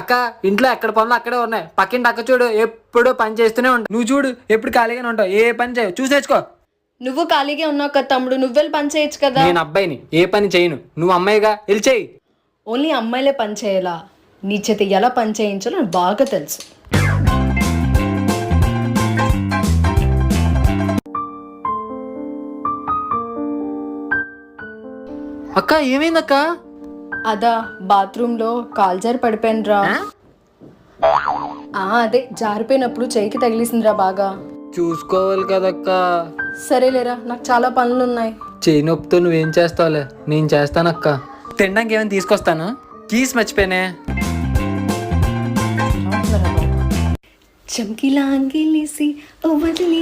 అక్క ఇంట్లో ఎక్కడ పనులు అక్కడే ఉన్నాయి. పక్కింటి అక్క చూడు ఎప్పుడు పని చేస్తూనే ఉంటావు. నువ్వు చూడు ఎప్పుడు ఖాళీగానే ఉంటావు. ఏ పని చేయవు. చూసి నేర్చుకో. నువ్వు ఖాళీగా ఉన్నావు కదా తమ్ముడు, నువ్వెళ్ళి పని చేయొచ్చు కదా. నేను అబ్బాయిని, ఏ పని చేయను. నువ్వు అమ్మాయిగా వెళ్ళి చెయ్యి. ఓన్లీ అమ్మాయిలే పని చేయాలా? నీ చేత ఎలా పని చేయించాలో నాకు బాగా తెలుసు. అక్క ఏమైందక్క? అదా బాత్రూంలో కాలు జారి పడిపోయినరా. అదే జారిపోయినప్పుడు చేయికి తగిలిసిందిరా బాగా. చూసుకోవాలి కదక్క. సరేలేరా, నాకు చాలా పనులున్నాయి. చేయి నొప్పితో నువ్వేం చేస్తావులే, నేను చేస్తానక్క. తినడానికి ఏమైనా తీసుకొస్తాను. కీస్ మర్చిపోయానే. చమ్కిలా అంగిలేసి వదిలి